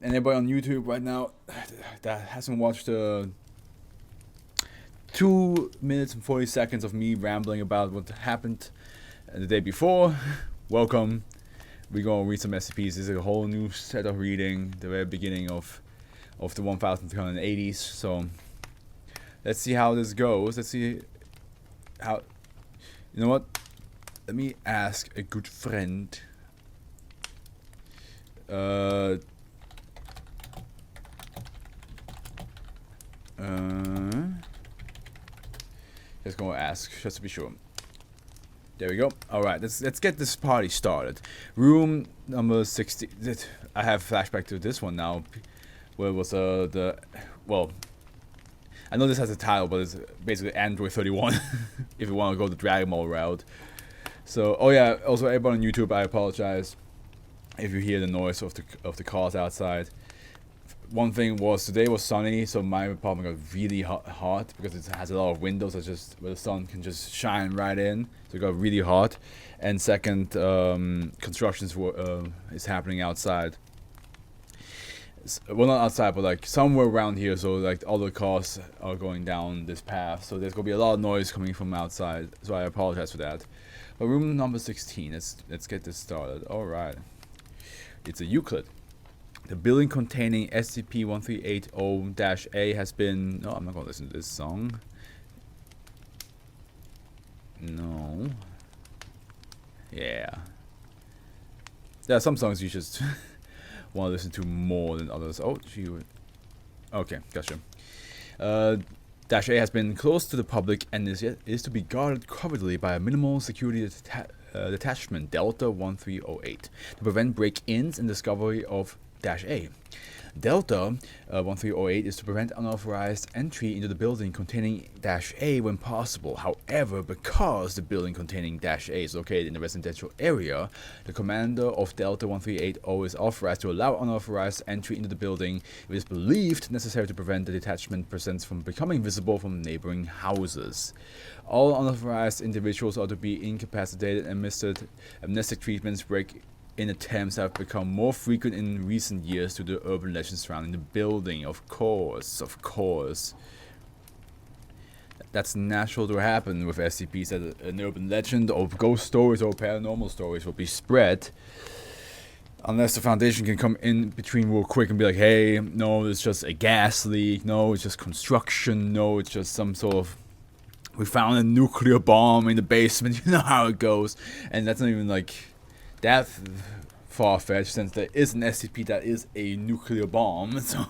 anybody on YouTube right now that hasn't watched the 2 minutes and 40 seconds of me rambling about what happened the day before, welcome. We're gonna read some SCPs. This is a whole new set of reading, the very beginning of the 1380s. So let's see how this goes. Let's see how. You know what? Let me ask a good friend. Just gonna ask just to be sure. There we go. All right, let's get this party started. Room number 60. I have flashback to this one now, where it was well, I know this has a title, but it's basically Android 31. If you want to go the Dragon Ball route. So, oh yeah. Also, everybody on YouTube, I apologize if you hear the noise of the cars outside. One thing was today was sunny, so my apartment got really hot because it has a lot of windows that just where the sun can just shine right in. So it got really hot. And second, constructions is happening outside. Well, not outside, but like somewhere around here. So like all the cars are going down this path. So there's gonna be a lot of noise coming from outside. So I apologize for that. But room number 16. Let's get this started. All right. It's a Euclid. The building containing SCP-1380-A has been... No, I'm not going to listen to this song. No. Yeah. There are some songs you just want to listen to more than others. Oh, she would... Okay, gotcha. Dash A has been closed to the public and is to be guarded covertly by a minimal security detachment, Delta 1308, to prevent break-ins and discovery of Dash A. Delta 1308 is to prevent unauthorized entry into the building containing Dash A when possible. However, because the building containing Dash A is located in the residential area, the commander of Delta 1380 is authorized to allow unauthorized entry into the building if it is believed necessary to prevent the detachment presence from becoming visible from neighboring houses. All unauthorized individuals are to be incapacitated and administered amnestic treatments. Break-in attempts have become more frequent in recent years due to urban legends surrounding the building. Of course. That's natural to happen with SCPs, that an urban legend or ghost stories or paranormal stories will be spread. Unless the Foundation can come in between real quick and be like, hey, no, it's just a gas leak. No, it's just construction. No, it's just some sort of... We found a nuclear bomb in the basement. You know how it goes. And that's not even like... that far-fetched, since there is an SCP that is a nuclear bomb, so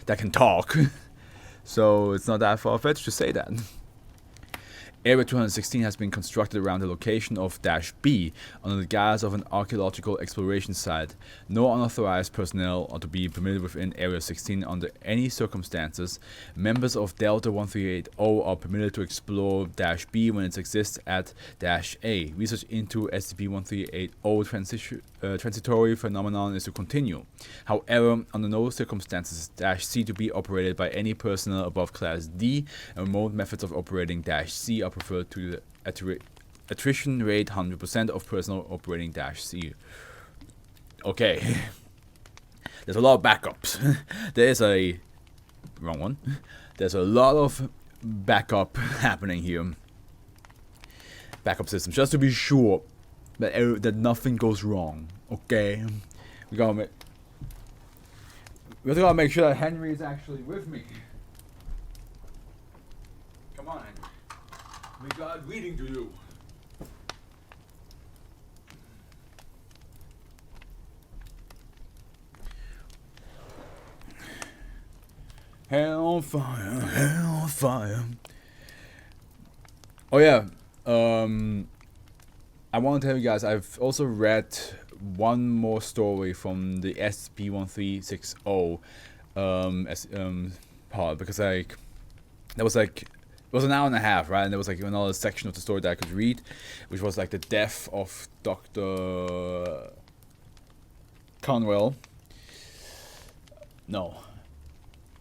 that can talk. So it's not that far-fetched to say that. Area 216 has been constructed around the location of Dash B under the guise of an archaeological exploration site. No unauthorized personnel are to be permitted within Area 16 under any circumstances. Members of Delta 1380 are permitted to explore Dash B when it exists at Dash A. Research into SCP-1380 transitory phenomenon is to continue. However, under no circumstances Dash C to be operated by any personnel above Class D, and remote methods of operating Dash C are preferred to the attrition rate 100% of personnel operating Dash C. Okay. There's a lot of backups. There's a... wrong one. There's a lot of backup happening here. Backup systems, just to be sure that nothing goes wrong. Okay? We gotta make sure that Henry is actually with me. Come on, Henry. We got reading to do. Hell on fire, hell on fire. Oh yeah, I want to tell you guys, I've also read one more story from the SCP-1360 part, because like there was like, it was an hour and a half, right? And there was like another section of the story that I could read, which was like the death of Dr. Conwell. No,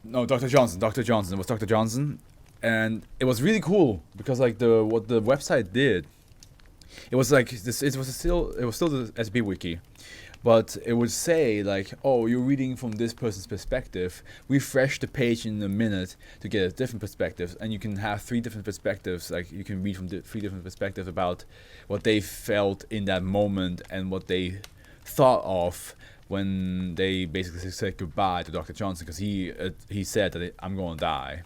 Dr. Johnson. It was Dr. Johnson, and it was really cool because like what the website did, it was like this. It was still the SCP wiki, but it would say like, oh, you're reading from this person's perspective. Refresh the page in a minute to get a different perspective, and you can have 3 different perspectives. Like you can read from 3 different perspectives about what they felt in that moment and what they thought of when they basically said goodbye to Dr. Johnson, because he said that I'm going to die.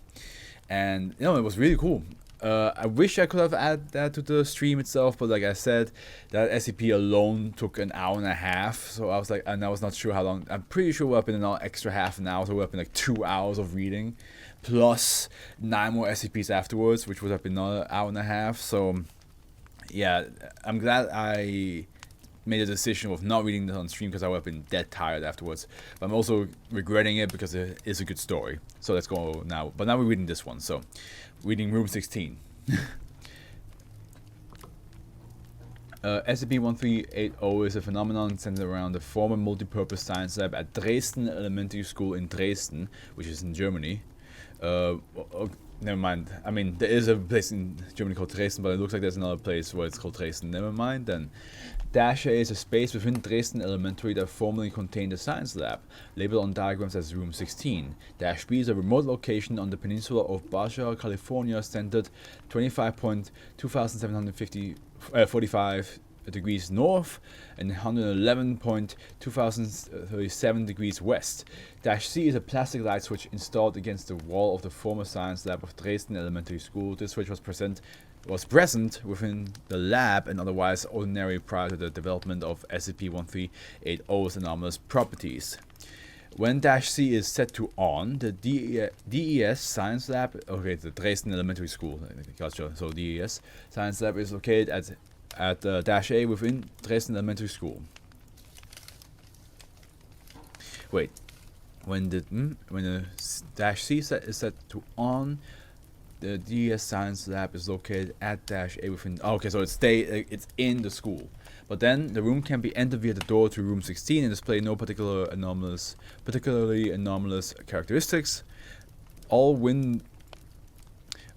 And you know, it was really cool. I wish I could have added that to the stream itself, but like I said, that SCP alone took an hour and a half, so I was like, and I was not sure how long. I'm pretty sure we're up in an extra half an hour, so we're up in like 2 hours of reading, plus 9 more SCPs afterwards, which was up in another hour and a half. So yeah, I'm glad I made a decision of not reading this on stream, because I would have been dead tired afterwards. But I'm also regretting it because it is a good story. So let's go now. But now we're reading this one. So, reading Room 16. SCP-1380 is a phenomenon centered around the former multipurpose science lab at Dresden Elementary School in Dresden, which is in Germany. Never mind. I mean, there is a place in Germany called Dresden, but it looks like there's another place where it's called Dresden. Never mind then. Dash A is a space within Dresden Elementary that formerly contained a science lab, labeled on diagrams as Room 16. Dash B is a remote location on the peninsula of Baja, California, centered 25.2745 degrees north and 111.2037 degrees west. Dash C is a plastic light switch installed against the wall of the former science lab of Dresden Elementary School. This switch was present within the lab and otherwise ordinary prior to the development of SCP-1380's anomalous properties. When Dash C is set to on, the DES Science Lab, okay, the Dresden Elementary School, gotcha, so DES Science Lab is located at Dash A within Dresden Elementary School. Wait, when the Dash C is set to on, the DES Science Lab is located at Dash A within. Oh, okay, so it's in the school, but then the room can be entered via the door to Room 16 and display no particularly anomalous characteristics.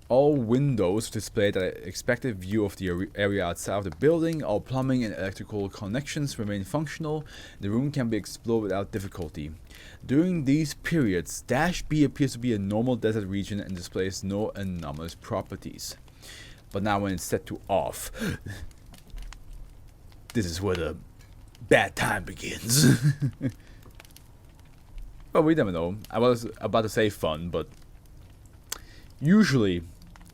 All windows display the expected view of the area outside of the building. All plumbing and electrical connections remain functional. The room can be explored without difficulty. During these periods, Dash B appears to be a normal desert region and displays no anomalous properties. But now when it's set to off, this is where the bad time begins. Well, we never know. I was about to say fun, but usually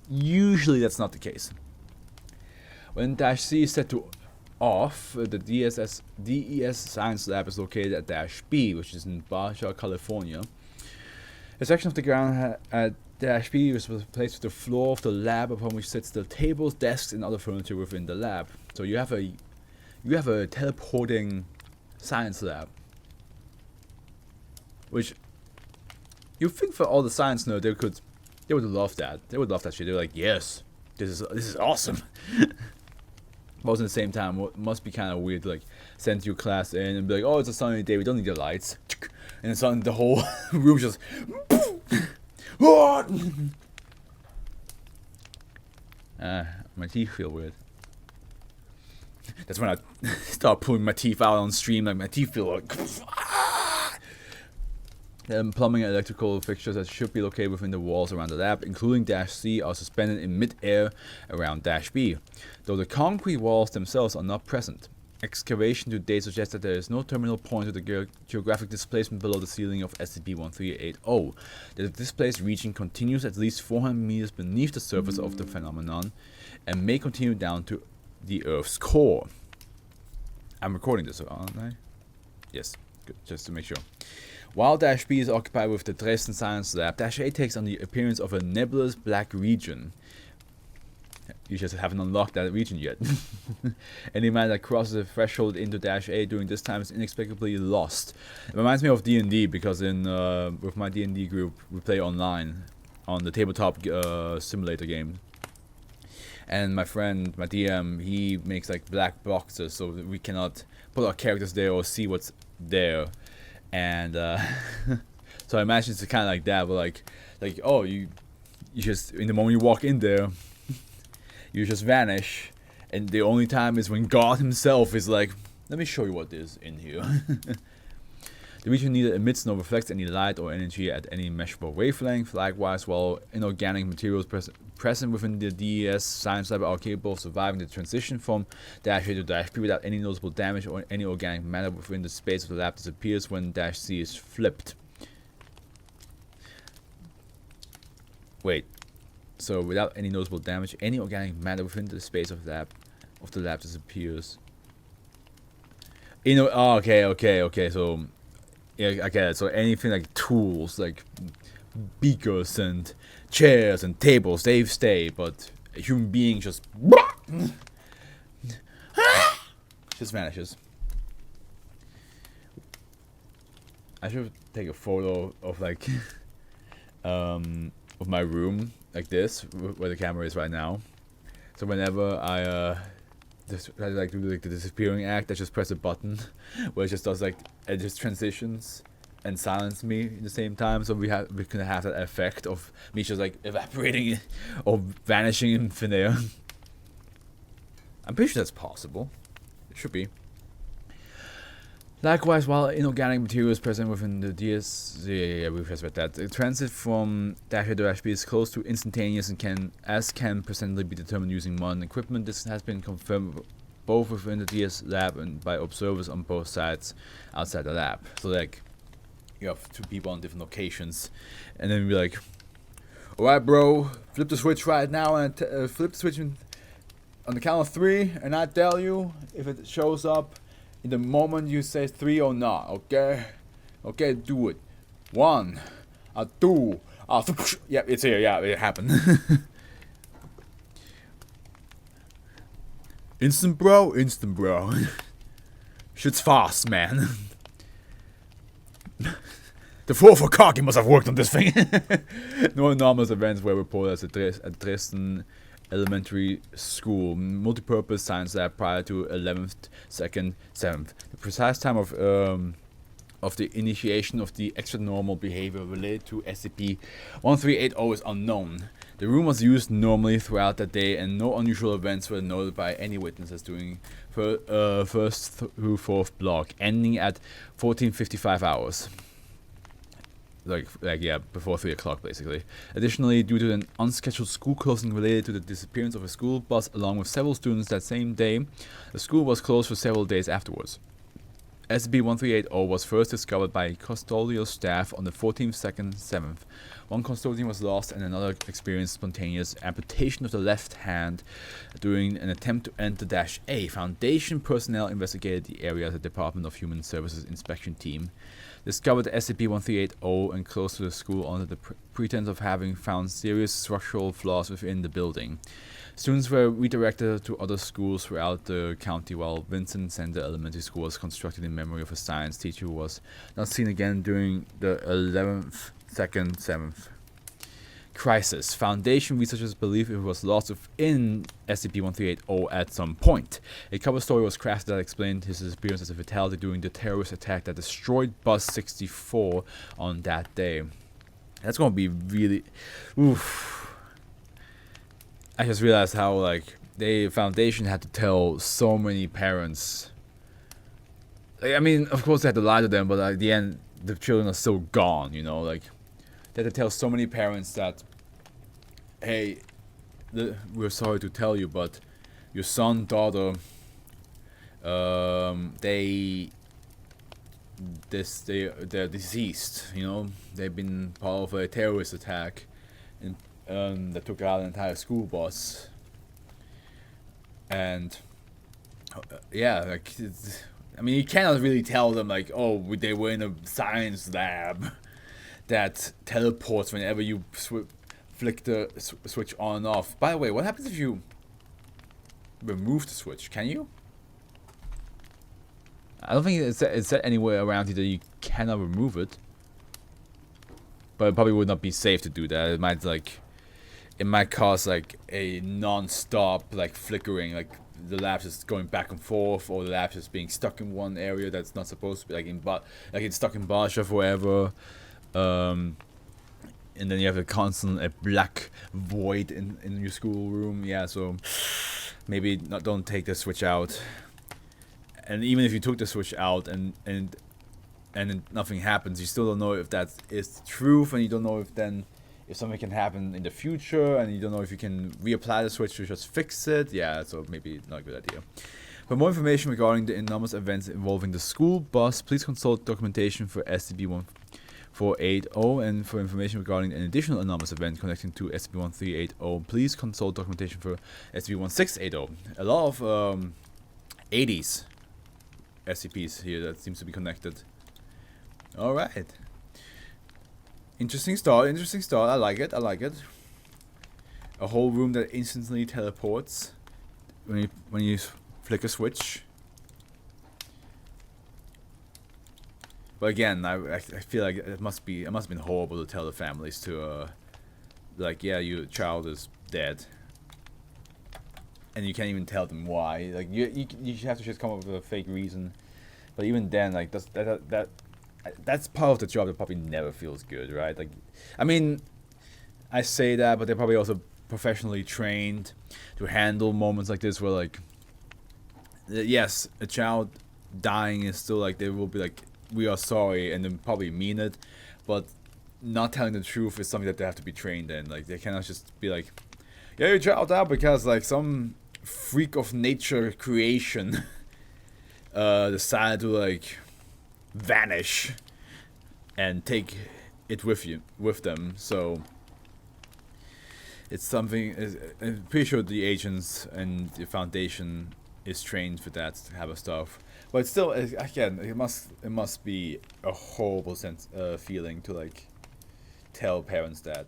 that's not the case. When Dash C is set to off, the DES Science Lab is located at Dash B, which is in Baja, California. A section of the ground at Dash B is replaced with the floor of the lab, upon which sits the tables, desks, and other furniture within the lab. So you have a teleporting science lab, which you think for all the science nerds they would love that. They would love that shit. They're like, yes, this is awesome. But at the same time, it must be kind of weird to like send your class in and be like, oh, it's a sunny day, we don't need the lights, and then suddenly the whole room just my teeth feel weird. That's when I start pulling my teeth out on stream, like my teeth feel like plumbing and electrical fixtures that should be located within the walls around the lab, including Dash C, are suspended in mid-air around Dash B, though the concrete walls themselves are not present. Excavation to date suggests that there is no terminal point to the geographic displacement below the ceiling of SCP-1380. The displaced region continues at least 400 meters beneath the surface of the phenomenon and may continue down to the Earth's core. I'm recording this, aren't I? Yes, good, just to make sure. While Dash B is occupied with the Dresden Science Lab, Dash A takes on the appearance of a nebulous black region. You just haven't unlocked that region yet. Any man that crosses the threshold into Dash A during this time is inexplicably lost. It reminds me of D&D, because with my D&D group, we play online on the tabletop simulator game. And my friend, my DM, he makes like black boxes so that we cannot put our characters there or see what's there. And so I imagine it's kind of like that, but like oh, you just, in the moment you walk in there, you just vanish, and the only time is when God himself is like, Let me show you what is in here. The region neither emits nor reflects any light or energy at any measurable wavelength. Likewise, while inorganic materials present within the DES science lab are capable of surviving the transition from -A to -B without any noticeable damage, or any organic matter within the space of the lab disappears when -C is flipped. Wait. So without any noticeable damage, any organic matter within the space of the lab disappears. Oh, okay. So yeah, I get it. So anything like tools, like beakers and chairs and tables, they stay, but a human being just vanishes. I should take a photo of like of my room like this, where the camera is right now. So whenever I just try to like do like the disappearing act, I just press a button where it just does like it just transitions and silence me at the same time. So we can have that effect of me just like evaporating or vanishing in thin air. I'm pretty sure that's possible. It should be. Likewise, while inorganic materials present within the DS, we've just read that. The transit from -A to -B is close to instantaneous and can presently be determined using modern equipment. This has been confirmed both within the DS lab and by observers on both sides outside the lab. So like, you have two people on different locations, and then be like, "Alright, bro, flip the switch right now and flip the switch on the count of 3, and I tell you if it shows up in the moment you say 3 or not, okay? Okay, do it. 1, 2, yeah, it's here, yeah, it happened." Instant bro. Shit's fast, man. The 4 Kaki must have worked on this thing. No anomalous events were reported at Dresden Elementary School multipurpose science lab prior to 11th, 2nd, 7th. The precise time of the initiation of the extra-normal behavior related to SCP-1380 is unknown. The room was used normally throughout the day, and no unusual events were noted by any witnesses during first through 4th block, ending at 14:55 hours. Like yeah, before 3 o'clock basically. Additionally, due to an unscheduled school closing related to the disappearance of a school bus along with several students that same day, the school was closed for several days afterwards. SCP-1380 was first discovered by custodial staff on the 14th, 2nd, 7th. One custodian was lost and another experienced spontaneous amputation of the left hand during an attempt to enter -A. Foundation personnel investigated the area as a Department of Human Services inspection team discovered SCP-1380 and close to the school under the pretense of having found serious structural flaws within the building. Students were redirected to other schools throughout the county, while Vincent Center Elementary School was constructed in memory of a science teacher who was not seen again during the 11th, 2nd, 7th crisis. Foundation researchers believe it was lost within SCP-1380 at some point. A cover story was crafted that explained his disappearance as a fatality during the terrorist attack that destroyed Bus 64 on that day. That's gonna be really... oof. I just realized how, like, the Foundation had to tell so many parents. Like, I mean, of course they had to lie to them, but at the end, the children are still gone, you know? Like, they had to tell so many parents that, hey, we're sorry to tell you, but your son, daughter, they're deceased, you know? They've been part of a terrorist attack. And that took out an entire school bus, and yeah, like, I mean, you cannot really tell them like, oh, they were in a science lab that teleports whenever you flick the switch on and off. By the way, what happens if you remove the switch? Can you? I don't think it's set anywhere around here that you cannot remove it, but it probably would not be safe to do that. It might cause like a non-stop like flickering, like the lab's just going back and forth, or the lab's just being stuck in one area that's not supposed to be, like it's stuck in Barsha forever, and then you have a constant black void in your schoolroom. Yeah, so maybe don't take the switch out. and even if you took the switch out and nothing happens, you still don't know if that is the truth, and you don't know if something can happen in the future, and you don't know if you can reapply the switch to just fix it. Yeah, so maybe not a good idea. For more information regarding the anomalous events involving the school bus, please consult documentation for SCP-1480, and for information regarding an additional anomalous event connecting to SCP-1380, please consult documentation for SCP-1680. A lot of 80s SCPs here that seems to be connected. Alright. Interesting start, interesting start. I like it, I like it. A whole room that instantly teleports when you flick a switch. But again, I feel like it must have been horrible to tell the families to like, yeah, your child is dead, and you can't even tell them why. Like you have to just come up with a fake reason. But even then, like that's part of the job that probably never feels good, right? Like, I mean, I say that, but they're probably also professionally trained to handle moments like this, where like, yes, a child dying is still like, they will be like, we are sorry, and then probably mean it, but not telling the truth is something that they have to be trained in. Like, they cannot just be like, yeah, your child died because like some freak of nature creation decided to like vanish and take it with them. So it's something, I'm pretty sure the agents and the Foundation is trained for that type of stuff. But still, again, it must be a horrible feeling to like tell parents that.